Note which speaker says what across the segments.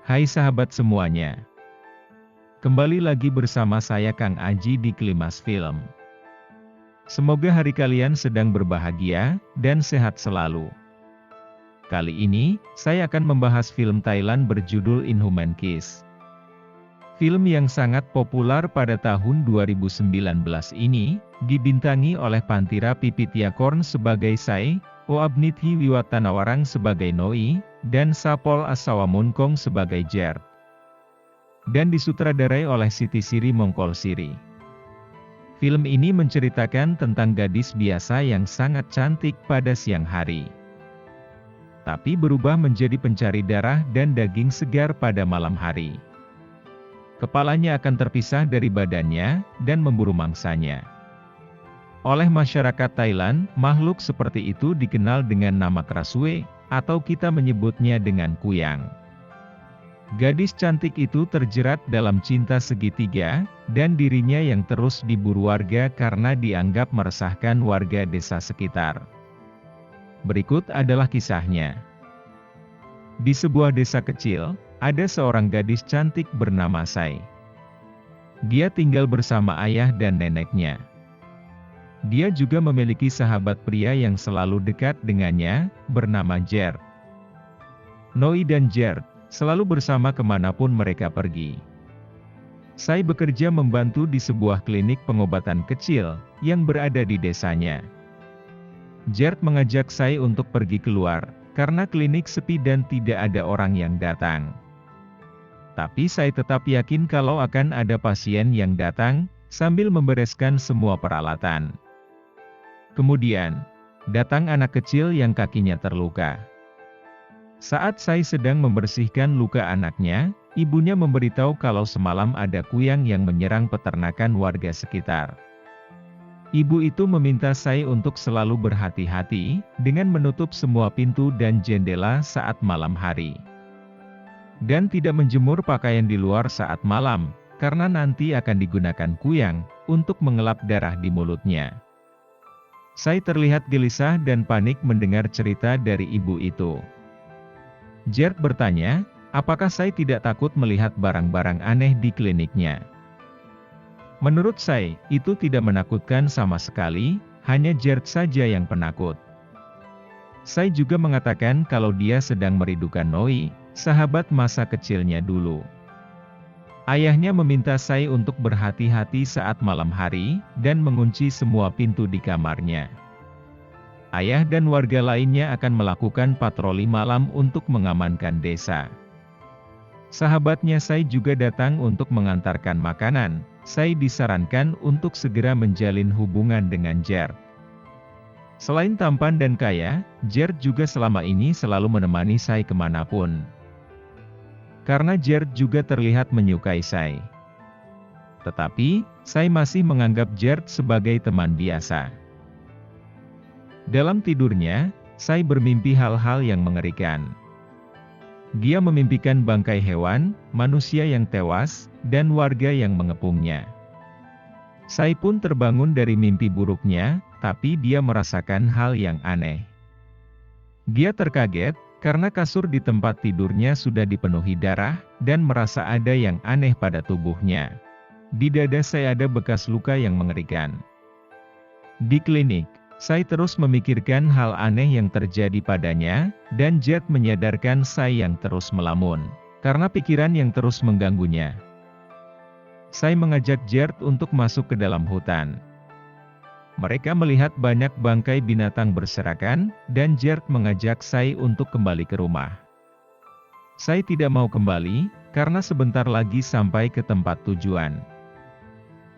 Speaker 1: Hai sahabat semuanya. Kembali lagi bersama saya Kang Aji di Klimas Film. Semoga hari kalian sedang berbahagia dan sehat selalu. Kali ini, saya akan membahas film Thailand berjudul Inhuman Kiss. Film yang sangat populer pada tahun 2019 ini, dibintangi oleh Pantira Pipityakorn sebagai Sai, Oabnithi Wiwatanawarang sebagai Noi, dan Sapol Asawamunkong sebagai Jer. Dan disutradarai oleh Siti Siri Mongkolsiri. Film ini menceritakan tentang gadis biasa yang sangat cantik pada siang hari, tapi berubah menjadi pencari darah dan daging segar pada malam hari. Kepalanya akan terpisah dari badannya, dan memburu mangsanya. Oleh masyarakat Thailand, makhluk seperti itu dikenal dengan nama Krasue, atau kita menyebutnya dengan Kuyang. Gadis cantik itu terjerat dalam cinta segitiga, dan dirinya yang terus diburu warga karena dianggap meresahkan warga desa sekitar. Berikut adalah kisahnya. Di sebuah desa kecil, ada seorang gadis cantik bernama Sai. Dia tinggal bersama ayah dan neneknya. Dia juga memiliki sahabat pria yang selalu dekat dengannya, bernama Jer. Noi dan Jer selalu bersama kemanapun mereka pergi. Sai bekerja membantu di sebuah klinik pengobatan kecil, yang berada di desanya. Jer mengajak Sai untuk pergi keluar, karena klinik sepi dan tidak ada orang yang datang. Tapi Sai tetap yakin kalau akan ada pasien yang datang, sambil membereskan semua peralatan. Kemudian, datang anak kecil yang kakinya terluka. Saat Sai sedang membersihkan luka anaknya, ibunya memberitahu kalau semalam ada kuyang yang menyerang peternakan warga sekitar. Ibu itu meminta Sai untuk selalu berhati-hati, dengan menutup semua pintu dan jendela saat malam hari. Dan tidak menjemur pakaian di luar saat malam, karena nanti akan digunakan kuyang, untuk mengelap darah di mulutnya. Sai terlihat gelisah dan panik mendengar cerita dari ibu itu. Jer bertanya, apakah Sai tidak takut melihat barang-barang aneh di kliniknya? Menurut Sai, itu tidak menakutkan sama sekali, hanya Jer saja yang penakut. Sai juga mengatakan kalau dia sedang merindukan Noi, sahabat masa kecilnya dulu. Ayahnya meminta Sai untuk berhati-hati saat malam hari, dan mengunci semua pintu di kamarnya. Ayah dan warga lainnya akan melakukan patroli malam untuk mengamankan desa. Sahabatnya Sai juga datang untuk mengantarkan makanan. Sai disarankan untuk segera menjalin hubungan dengan Jer. Selain tampan dan kaya, Jer juga selama ini selalu menemani Sai kemanapun. Karena Jer juga terlihat menyukai Sai. Tetapi, Sai masih menganggap Jer sebagai teman biasa. Dalam tidurnya, Sai bermimpi hal-hal yang mengerikan. Dia memimpikan bangkai hewan, manusia yang tewas, dan warga yang mengepungnya. Sai pun terbangun dari mimpi buruknya, tapi dia merasakan hal yang aneh. Dia terkaget, karena kasur di tempat tidurnya sudah dipenuhi darah, dan merasa ada yang aneh pada tubuhnya. Di dada Sai ada bekas luka yang mengerikan. Di klinik, Sai terus memikirkan hal aneh yang terjadi padanya, dan Jer menyadarkan Sai yang terus melamun, karena pikiran yang terus mengganggunya. Sai mengajak Jer untuk masuk ke dalam hutan. Mereka melihat banyak bangkai binatang berserakan, dan Jer mengajak Sai untuk kembali ke rumah. Sai tidak mau kembali, karena sebentar lagi sampai ke tempat tujuan.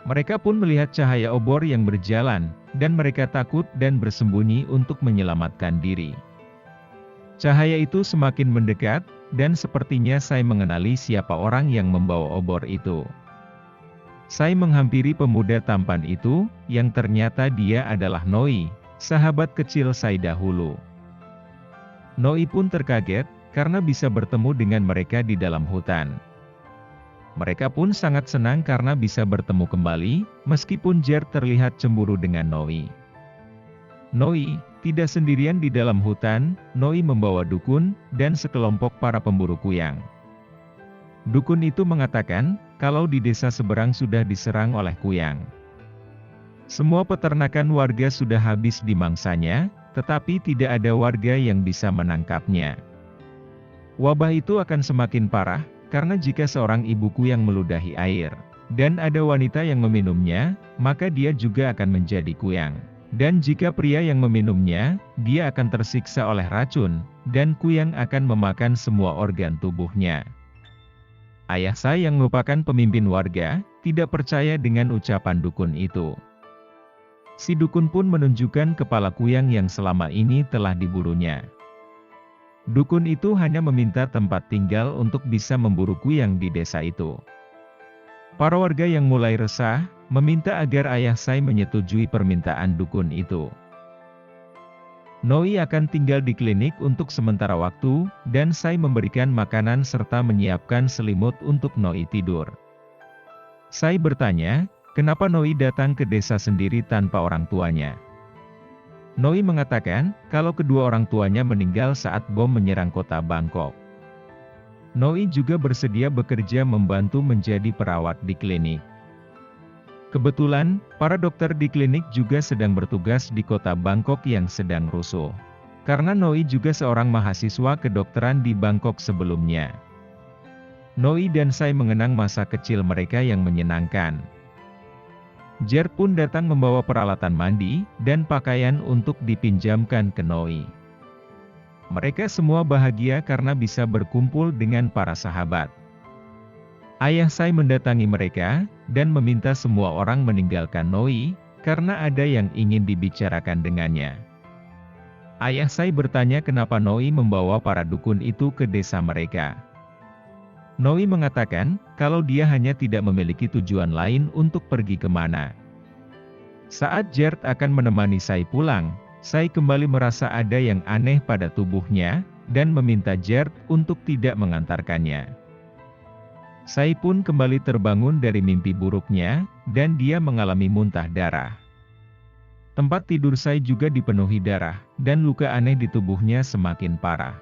Speaker 1: Mereka pun melihat cahaya obor yang berjalan, dan mereka takut dan bersembunyi untuk menyelamatkan diri. Cahaya itu semakin mendekat, dan sepertinya Sai mengenali siapa orang yang membawa obor itu. Sai menghampiri pemuda tampan itu, yang ternyata dia adalah Noi, sahabat kecil Sai dahulu. Noi pun terkaget, karena bisa bertemu dengan mereka di dalam hutan. Mereka pun sangat senang karena bisa bertemu kembali, meskipun Jer terlihat cemburu dengan Noi. Noi, Tidak sendirian di dalam hutan, Noi membawa dukun, dan sekelompok para pemburu kuyang. Dukun itu mengatakan, kalau di desa seberang sudah diserang oleh kuyang. Semua peternakan warga sudah habis dimangsanya, tetapi tidak ada warga yang bisa menangkapnya. Wabah itu akan semakin parah, karena jika seorang ibu kuyang meludahi air, dan ada wanita yang meminumnya, maka dia juga akan menjadi kuyang. Dan jika pria yang meminumnya, dia akan tersiksa oleh racun, dan kuyang akan memakan semua organ tubuhnya. Ayah saya yang merupakan pemimpin warga, tidak percaya dengan ucapan dukun itu. Si dukun pun menunjukkan kepala kuyang yang selama ini telah diburunya. Dukun itu hanya meminta tempat tinggal untuk bisa memburu kuyang di desa itu. Para warga yang mulai resah, meminta agar ayah saya menyetujui permintaan dukun itu. Noi akan tinggal di klinik untuk sementara waktu, dan saya memberikan makanan serta menyiapkan selimut untuk Noi tidur. Saya bertanya, kenapa Noi datang ke desa sendiri tanpa orang tuanya? Noi mengatakan, kalau kedua orang tuanya meninggal saat bom menyerang kota Bangkok. Noi juga bersedia bekerja membantu menjadi perawat di klinik. Kebetulan, para dokter di klinik juga sedang bertugas di kota Bangkok yang sedang rusuh. Karena Noi juga seorang mahasiswa kedokteran di Bangkok sebelumnya. Noi dan saya mengenang masa kecil mereka yang menyenangkan. Jer pun datang membawa peralatan mandi, dan pakaian untuk dipinjamkan ke Noi. Mereka semua bahagia karena bisa berkumpul dengan para sahabat. Ayah saya mendatangi mereka, dan meminta semua orang meninggalkan Noi, karena ada yang ingin dibicarakan dengannya. Ayah saya bertanya kenapa Noi membawa para dukun itu ke desa mereka. Noi mengatakan, kalau dia hanya tidak memiliki tujuan lain untuk pergi kemana. Saat Gert akan menemani saya pulang, saya kembali merasa ada yang aneh pada tubuhnya, dan meminta Gert untuk tidak mengantarkannya. Saya pun kembali terbangun dari mimpi buruknya, dan dia mengalami muntah darah. Tempat tidur saya juga dipenuhi darah, dan luka aneh di tubuhnya semakin parah.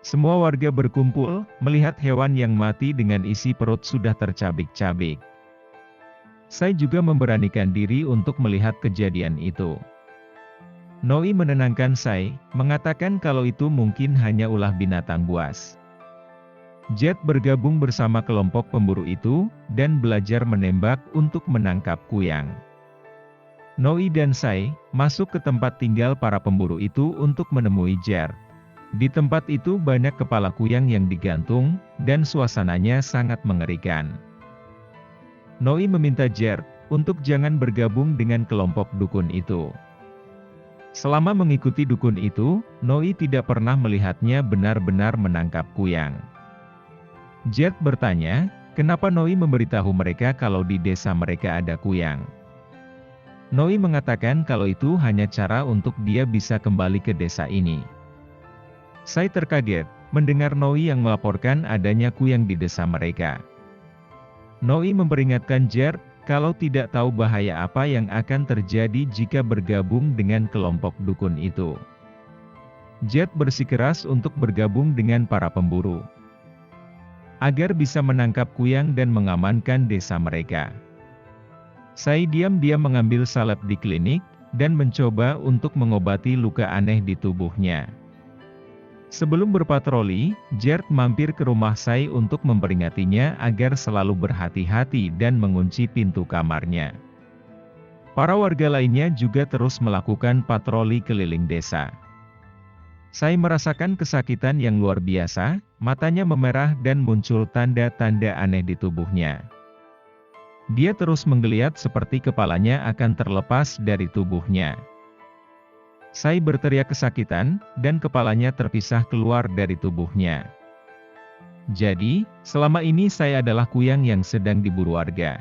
Speaker 1: Semua warga berkumpul, melihat hewan yang mati dengan isi perut sudah tercabik-cabik. Saya juga memberanikan diri untuk melihat kejadian itu. Noi menenangkan saya, mengatakan kalau itu mungkin hanya ulah binatang buas. Jet bergabung bersama kelompok pemburu itu, dan belajar menembak untuk menangkap kuyang. Noi dan saya masuk ke tempat tinggal para pemburu itu untuk menemui Jet. Di tempat itu banyak kepala kuyang yang digantung, dan suasananya sangat mengerikan. Noi meminta Jet untuk jangan bergabung dengan kelompok dukun itu. Selama mengikuti dukun itu, Noi tidak pernah melihatnya benar-benar menangkap kuyang. Jet bertanya, kenapa Noi memberitahu mereka kalau di desa mereka ada kuyang. Noi mengatakan kalau itu hanya cara untuk dia bisa kembali ke desa ini. Saya terkaget, mendengar Noi yang melaporkan adanya kuyang di desa mereka. Noi memperingatkan Jet, kalau tidak tahu bahaya apa yang akan terjadi jika bergabung dengan kelompok dukun itu. Jet bersikeras untuk bergabung dengan para pemburu, agar bisa menangkap kuyang dan mengamankan desa mereka. Saya diam-diam mengambil salep di klinik, dan mencoba untuk mengobati luka aneh di tubuhnya. Sebelum berpatroli, Gert mampir ke rumah saya untuk memperingatinya agar selalu berhati-hati dan mengunci pintu kamarnya. Para warga lainnya juga terus melakukan patroli keliling desa. Saya merasakan kesakitan yang luar biasa, matanya memerah dan muncul tanda-tanda aneh di tubuhnya. Dia terus menggeliat seperti kepalanya akan terlepas dari tubuhnya. Saya berteriak kesakitan, dan kepalanya terpisah keluar dari tubuhnya. Jadi, selama ini saya adalah kuyang yang sedang diburu warga.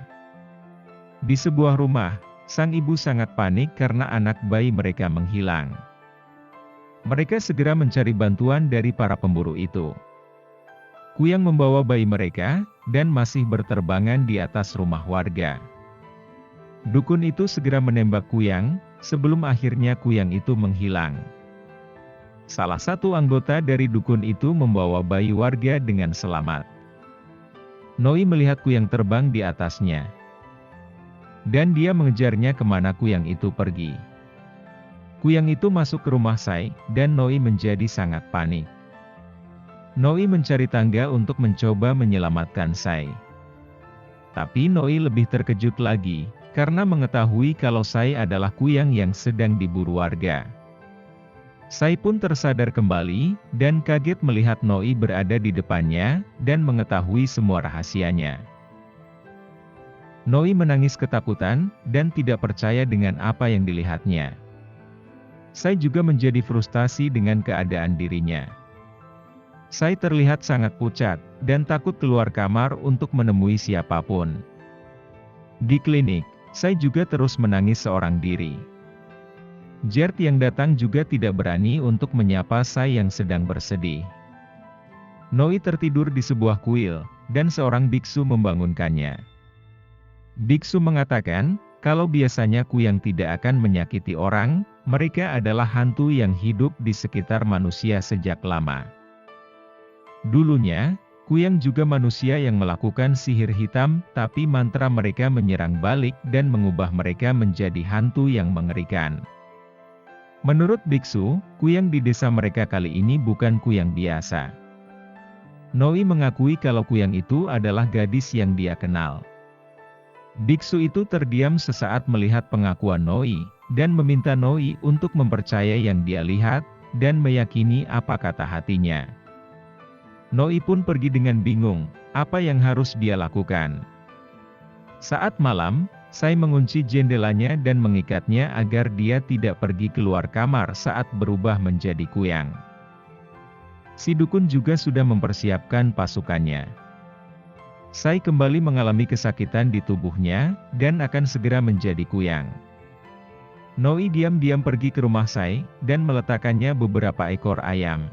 Speaker 1: Di sebuah rumah, sang ibu sangat panik karena anak bayi mereka menghilang. Mereka segera mencari bantuan dari para pemburu itu. Kuyang membawa bayi mereka, dan masih berterbangan di atas rumah warga. Dukun itu segera menembak kuyang, sebelum akhirnya kuyang itu menghilang. Salah satu anggota dari dukun itu membawa bayi warga dengan selamat. Noi melihat kuyang terbang di atasnya. Dan dia mengejarnya kemana kuyang itu pergi. Kuyang itu masuk ke rumah Sai, dan Noi menjadi sangat panik. Noi mencari tangga untuk mencoba menyelamatkan Sai. Tapi Noi lebih terkejut lagi, karena mengetahui kalau Sai adalah kuyang yang sedang diburu warga. Sai pun tersadar kembali, dan kaget melihat Noi berada di depannya, dan mengetahui semua rahasianya. Noi menangis ketakutan, dan tidak percaya dengan apa yang dilihatnya. Sai juga menjadi frustasi dengan keadaan dirinya. Sai terlihat sangat pucat, dan takut keluar kamar untuk menemui siapapun. Di klinik, Sai juga terus menangis seorang diri. Gerd yang datang juga tidak berani untuk menyapa Sai yang sedang bersedih. Noi tertidur di sebuah kuil, dan seorang biksu membangunkannya. Biksu mengatakan, kalau biasanya kuyang tidak akan menyakiti orang, mereka adalah hantu yang hidup di sekitar manusia sejak lama. Dulunya, kuyang juga manusia yang melakukan sihir hitam, tapi mantra mereka menyerang balik dan mengubah mereka menjadi hantu yang mengerikan. Menurut biksu, kuyang di desa mereka kali ini bukan kuyang biasa. Noi mengakui kalau kuyang itu adalah gadis yang dia kenal. Biksu itu terdiam sesaat melihat pengakuan Noi, dan meminta Noi untuk mempercaya yang dia lihat, dan meyakini apa kata hatinya. Noi pun pergi dengan bingung, apa yang harus dia lakukan. Saat malam, Sai mengunci jendelanya dan mengikatnya agar dia tidak pergi keluar kamar saat berubah menjadi kuyang. Si dukun juga sudah mempersiapkan pasukannya. Sai kembali mengalami kesakitan di tubuhnya, dan akan segera menjadi kuyang. Noi diam-diam pergi ke rumah Sai, dan meletakkannya beberapa ekor ayam.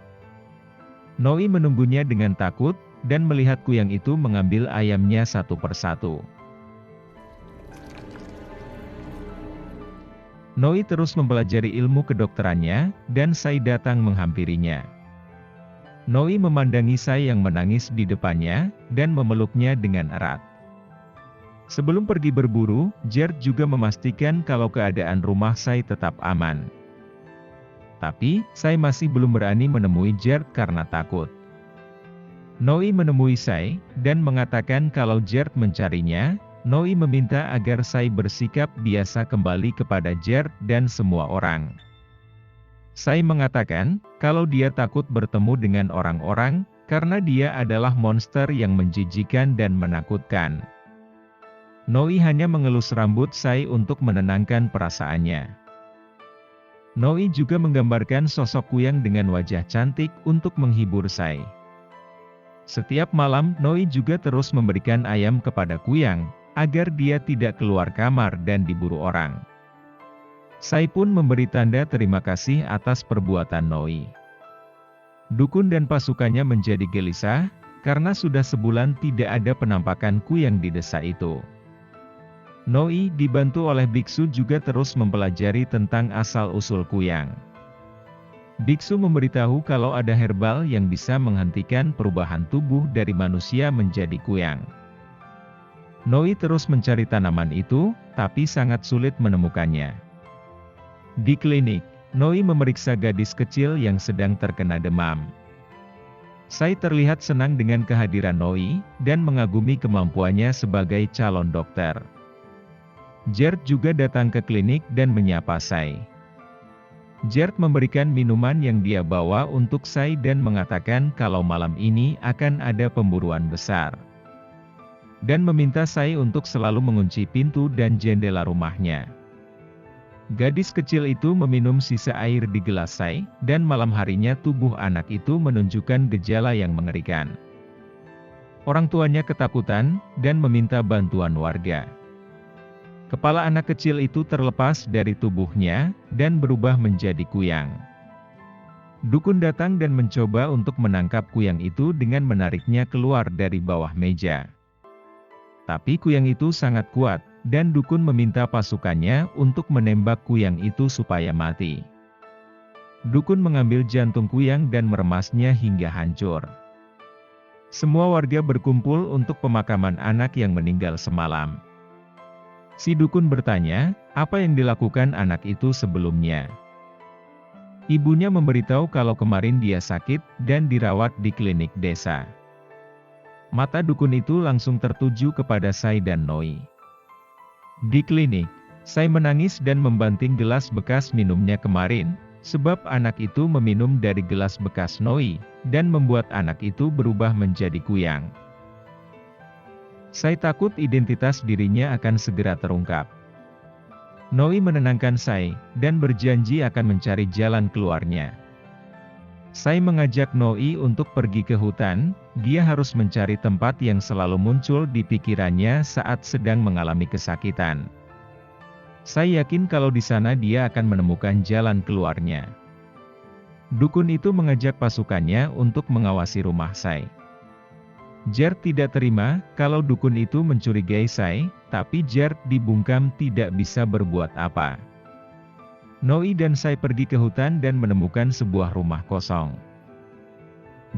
Speaker 1: Noi menunggunya dengan takut, dan melihat kuyang itu mengambil ayamnya satu persatu. Noi terus mempelajari ilmu kedokterannya, dan Sai datang menghampirinya. Noi memandangi Sai yang menangis di depannya, dan memeluknya dengan erat. Sebelum pergi berburu, Gerd juga memastikan kalau keadaan rumah Sai tetap aman. Tapi, Sai masih belum berani menemui Gerd karena takut. Noi menemui Sai, dan mengatakan kalau Gerd mencarinya. Noi meminta agar Sai bersikap biasa kembali kepada Gerd dan semua orang. Sai mengatakan, kalau dia takut bertemu dengan orang-orang, karena dia adalah monster yang menjijikan dan menakutkan. Noi hanya mengelus rambut Sai untuk menenangkan perasaannya. Noi juga menggambarkan sosok kuyang dengan wajah cantik untuk menghibur Sai. Setiap malam, Noi juga terus memberikan ayam kepada kuyang, agar dia tidak keluar kamar dan diburu orang. Sai pun memberi tanda terima kasih atas perbuatan Noi. Dukun dan pasukannya menjadi gelisah, karena sudah sebulan tidak ada penampakan kuyang di desa itu. Noi dibantu oleh biksu juga terus mempelajari tentang asal-usul kuyang. Biksu memberitahu kalau ada herbal yang bisa menghentikan perubahan tubuh dari manusia menjadi kuyang. Noi terus mencari tanaman itu, tapi sangat sulit menemukannya. Di klinik, Noi memeriksa gadis kecil yang sedang terkena demam. Sai terlihat senang dengan kehadiran Noi, dan mengagumi kemampuannya sebagai calon dokter. Gerd juga datang ke klinik dan menyapa Sai. Gerd memberikan minuman yang dia bawa untuk Sai dan mengatakan kalau malam ini akan ada pemburuan besar. Dan meminta Sai untuk selalu mengunci pintu dan jendela rumahnya. Gadis kecil itu meminum sisa air di gelas Sai, dan malam harinya tubuh anak itu menunjukkan gejala yang mengerikan. Orang tuanya ketakutan, dan meminta bantuan warga. Kepala anak kecil itu terlepas dari tubuhnya, dan berubah menjadi kuyang. Dukun datang dan mencoba untuk menangkap kuyang itu dengan menariknya keluar dari bawah meja. Tapi kuyang itu sangat kuat, dan dukun meminta pasukannya untuk menembak kuyang itu supaya mati. Dukun mengambil jantung kuyang dan meremasnya hingga hancur. Semua warga berkumpul untuk pemakaman anak yang meninggal semalam. Si dukun bertanya, apa yang dilakukan anak itu sebelumnya. Ibunya memberitahu kalau kemarin dia sakit dan dirawat di klinik desa. Mata dukun itu langsung tertuju kepada Sai dan Noi. Di klinik, Sai menangis dan membanting gelas bekas minumnya kemarin, sebab anak itu meminum dari gelas bekas Noi, dan membuat anak itu berubah menjadi kuyang. Sai takut identitas dirinya akan segera terungkap. Noi menenangkan Sai, dan berjanji akan mencari jalan keluarnya. Sai mengajak Noi untuk pergi ke hutan, dia harus mencari tempat yang selalu muncul di pikirannya saat sedang mengalami kesakitan. Sai yakin kalau di sana dia akan menemukan jalan keluarnya. Dukun itu mengajak pasukannya untuk mengawasi rumah Sai. Gerd tidak terima kalau dukun itu mencurigai Sai, tapi Gerd dibungkam tidak bisa berbuat apa. Noi dan Sai pergi ke hutan dan menemukan sebuah rumah kosong.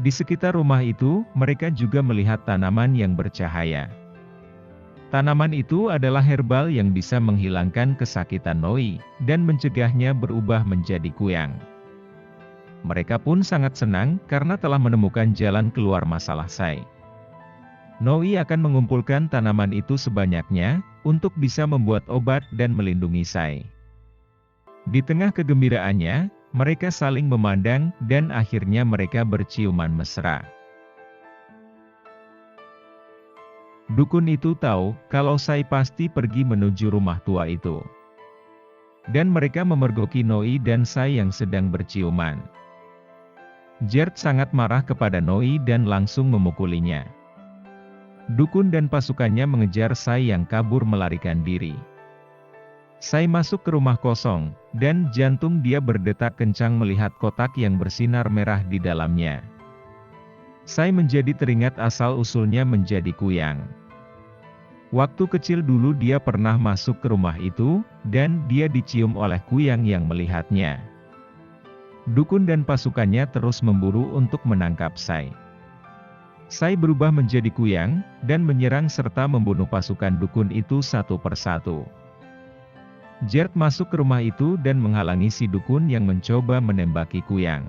Speaker 1: Di sekitar rumah itu, mereka juga melihat tanaman yang bercahaya. Tanaman itu adalah herbal yang bisa menghilangkan kesakitan Noi, dan mencegahnya berubah menjadi kuyang. Mereka pun sangat senang, karena telah menemukan jalan keluar masalah Sai. Noi akan mengumpulkan tanaman itu sebanyaknya, untuk bisa membuat obat dan melindungi Sai. Di tengah kegembiraannya, mereka saling memandang, dan akhirnya mereka berciuman mesra. Dukun itu tahu, kalau Sai pasti pergi menuju rumah tua itu. Dan mereka memergoki Noi dan Sai yang sedang berciuman. Gerd sangat marah kepada Noi dan langsung memukulinya. Dukun dan pasukannya mengejar Sai yang kabur melarikan diri. Sai masuk ke rumah kosong, dan jantung dia berdetak kencang melihat kotak yang bersinar merah di dalamnya. Sai menjadi teringat asal-usulnya menjadi kuyang. Waktu kecil dulu dia pernah masuk ke rumah itu, dan dia dicium oleh kuyang yang melihatnya. Dukun dan pasukannya terus memburu untuk menangkap Sai. Sai berubah menjadi kuyang, dan menyerang serta membunuh pasukan dukun itu satu persatu. Gerd masuk ke rumah itu dan menghalangi si dukun yang mencoba menembaki kuyang.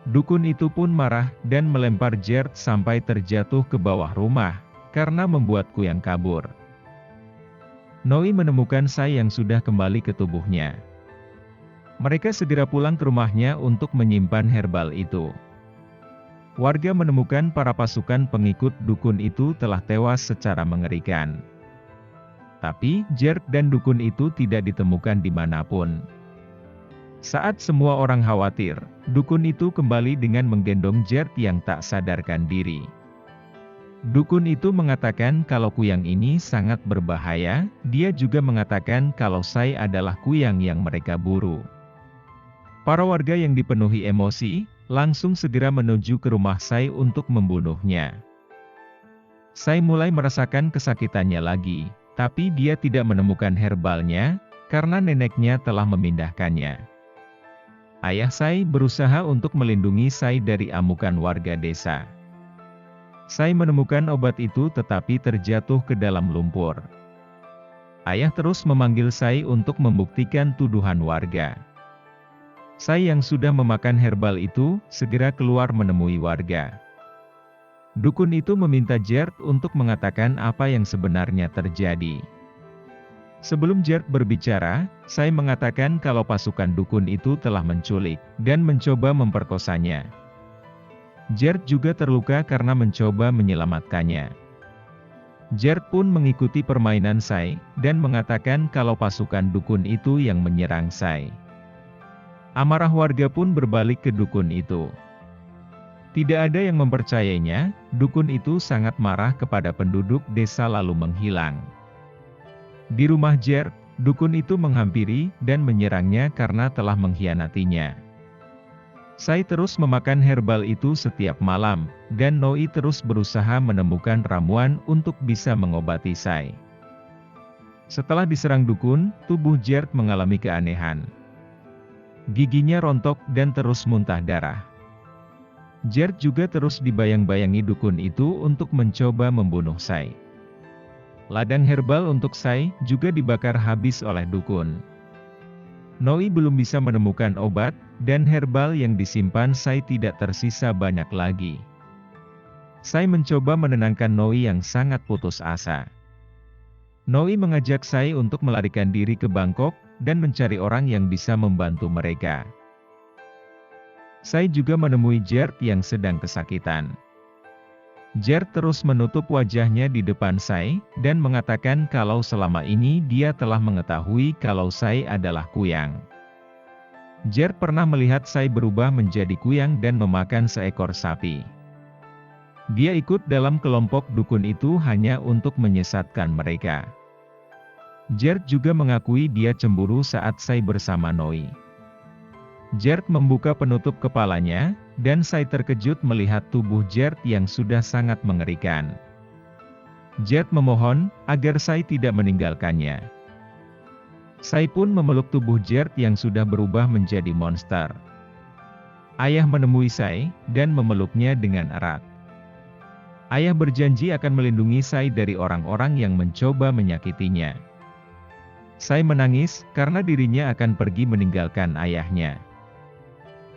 Speaker 1: Dukun itu pun marah, dan melempar Gerd sampai terjatuh ke bawah rumah, karena membuat kuyang kabur. Noi menemukan Sai yang sudah kembali ke tubuhnya. Mereka segera pulang ke rumahnya untuk menyimpan herbal itu. Warga menemukan para pasukan pengikut dukun itu telah tewas secara mengerikan. Tapi, Gerd dan dukun itu tidak ditemukan dimanapun. Saat semua orang khawatir, dukun itu kembali dengan menggendong Gerd yang tak sadarkan diri. Dukun itu mengatakan kalau kuyang ini sangat berbahaya, dia juga mengatakan kalau Sai adalah kuyang yang mereka buru. Para warga yang dipenuhi emosi, langsung segera menuju ke rumah Sai untuk membunuhnya. Sai mulai merasakan kesakitannya lagi, tapi dia tidak menemukan herbalnya, karena neneknya telah memindahkannya. Ayah Sai berusaha untuk melindungi Sai dari amukan warga desa. Sai menemukan obat itu tetapi terjatuh ke dalam lumpur. Ayah terus memanggil Sai untuk membuktikan tuduhan warga. Sai yang sudah memakan herbal itu, segera keluar menemui warga. Dukun itu meminta Gerd untuk mengatakan apa yang sebenarnya terjadi. Sebelum Gerd berbicara, Sai mengatakan kalau pasukan dukun itu telah menculik, dan mencoba memperkosanya. Gerd juga terluka karena mencoba menyelamatkannya. Gerd pun mengikuti permainan Sai, dan mengatakan kalau pasukan dukun itu yang menyerang Sai. Amarah warga pun berbalik ke dukun itu. Tidak ada yang mempercayainya, dukun itu sangat marah kepada penduduk desa lalu menghilang. Di rumah Gerd, dukun itu menghampiri dan menyerangnya karena telah mengkhianatinya. Sai terus memakan herbal itu setiap malam, dan Noi terus berusaha menemukan ramuan untuk bisa mengobati Sai. Setelah diserang dukun, tubuh Gerd mengalami keanehan. Giginya rontok dan terus muntah darah. Gerd juga terus dibayang-bayangi dukun itu untuk mencoba membunuh Sai. Ladang herbal untuk Sai juga dibakar habis oleh dukun. Noi belum bisa menemukan obat, dan herbal yang disimpan Sai tidak tersisa banyak lagi. Sai mencoba menenangkan Noi yang sangat putus asa. Noi mengajak Sai untuk melarikan diri ke Bangkok, dan mencari orang yang bisa membantu mereka. Sai juga menemui Gerd yang sedang kesakitan. Gerd terus menutup wajahnya di depan Sai, dan mengatakan kalau selama ini dia telah mengetahui kalau Sai adalah kuyang. Gerd pernah melihat Sai berubah menjadi kuyang dan memakan seekor sapi. Dia ikut dalam kelompok dukun itu hanya untuk menyesatkan mereka. Gerd juga mengakui dia cemburu saat Sai bersama Noi. Gerd membuka penutup kepalanya, dan Sai terkejut melihat tubuh Gerd yang sudah sangat mengerikan. Gerd memohon agar Sai tidak meninggalkannya. Sai pun memeluk tubuh Gerd yang sudah berubah menjadi monster. Ayah menemui Sai, dan memeluknya dengan erat. Ayah berjanji akan melindungi Sai dari orang-orang yang mencoba menyakitinya. Sai menangis, karena dirinya akan pergi meninggalkan ayahnya.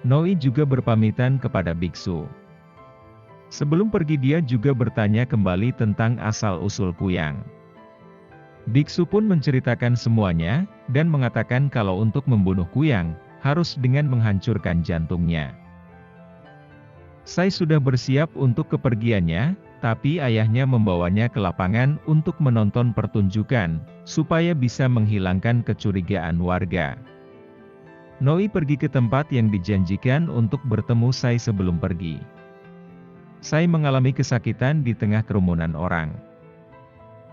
Speaker 1: Noi juga berpamitan kepada biksu. Sebelum pergi dia juga bertanya kembali tentang asal-usul kuyang. Biksu pun menceritakan semuanya, dan mengatakan kalau untuk membunuh kuyang, harus dengan menghancurkan jantungnya. Sai sudah bersiap untuk kepergiannya, tapi ayahnya membawanya ke lapangan untuk menonton pertunjukan, supaya bisa menghilangkan kecurigaan warga. Noi pergi ke tempat yang dijanjikan untuk bertemu Sai sebelum pergi. Sai mengalami kesakitan di tengah kerumunan orang.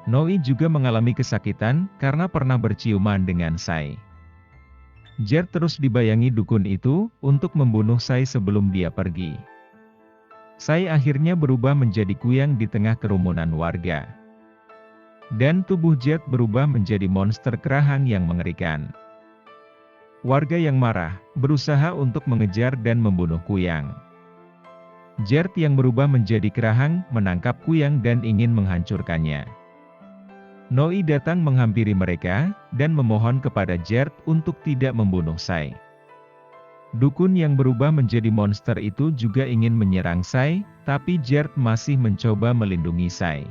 Speaker 1: Noi juga mengalami kesakitan karena pernah berciuman dengan Sai. Gerd terus dibayangi dukun itu untuk membunuh Sai sebelum dia pergi. Sai akhirnya berubah menjadi kuyang di tengah kerumunan warga. Dan tubuh Gerd berubah menjadi monster kerahang yang mengerikan. Warga yang marah, berusaha untuk mengejar dan membunuh kuyang. Gerd yang berubah menjadi kerahang, menangkap kuyang dan ingin menghancurkannya. Noi datang menghampiri mereka, dan memohon kepada Gerd untuk tidak membunuh Sai. Dukun yang berubah menjadi monster itu juga ingin menyerang Sai, tapi Gerd masih mencoba melindungi Sai.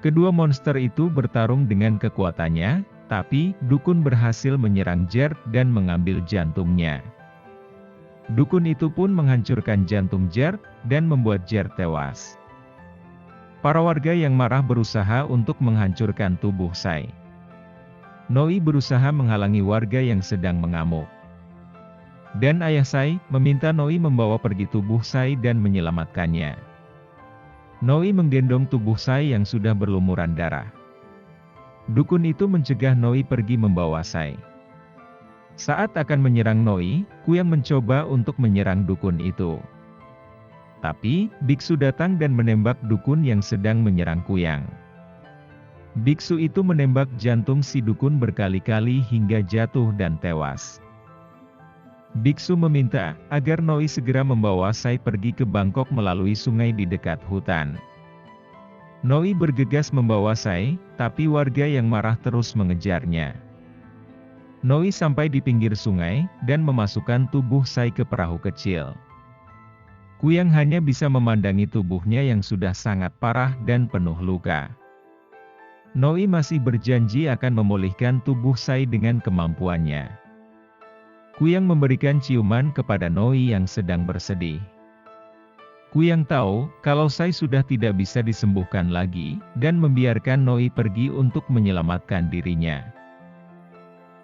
Speaker 1: Kedua monster itu bertarung dengan kekuatannya, tapi dukun berhasil menyerang Gerd dan mengambil jantungnya. Dukun itu pun menghancurkan jantung Gerd dan membuat Gerd tewas. Para warga yang marah berusaha untuk menghancurkan tubuh Sai. Noi berusaha menghalangi warga yang sedang mengamuk. Dan ayah Sai meminta Noi membawa pergi tubuh Sai dan menyelamatkannya. Noi menggendong tubuh Sai yang sudah berlumuran darah. Dukun itu mencegah Noi pergi membawa Sai. Saat akan menyerang Noi, kuyang mencoba untuk menyerang dukun itu. Tapi, biksu datang dan menembak dukun yang sedang menyerang kuyang. Biksu itu menembak jantung si dukun berkali-kali hingga jatuh dan tewas. Biksu meminta agar Noi segera membawa Sai pergi ke Bangkok melalui sungai di dekat hutan. Noi bergegas membawa Sai, tapi warga yang marah terus mengejarnya. Noi sampai di pinggir sungai, dan memasukkan tubuh Sai ke perahu kecil. Kuyang hanya bisa memandangi tubuhnya yang sudah sangat parah dan penuh luka. Noi masih berjanji akan memulihkan tubuh Sai dengan kemampuannya. Kuyang memberikan ciuman kepada Noi yang sedang bersedih. Kuyang tahu kalau Sai sudah tidak bisa disembuhkan lagi, dan membiarkan Noi pergi untuk menyelamatkan dirinya.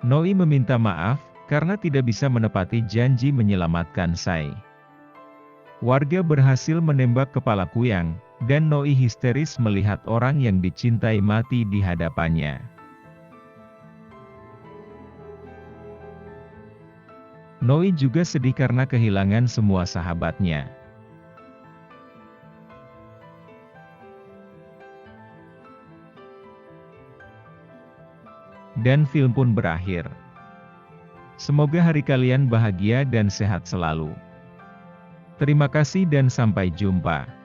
Speaker 1: Noi meminta maaf, karena tidak bisa menepati janji menyelamatkan Sai. Warga berhasil menembak kepala Kuyang, dan Noi histeris melihat orang yang dicintai mati di hadapannya. Noi juga sedih karena kehilangan semua sahabatnya. dan film pun berakhir. Semoga hari kalian bahagia dan sehat selalu. Terima kasih dan sampai jumpa.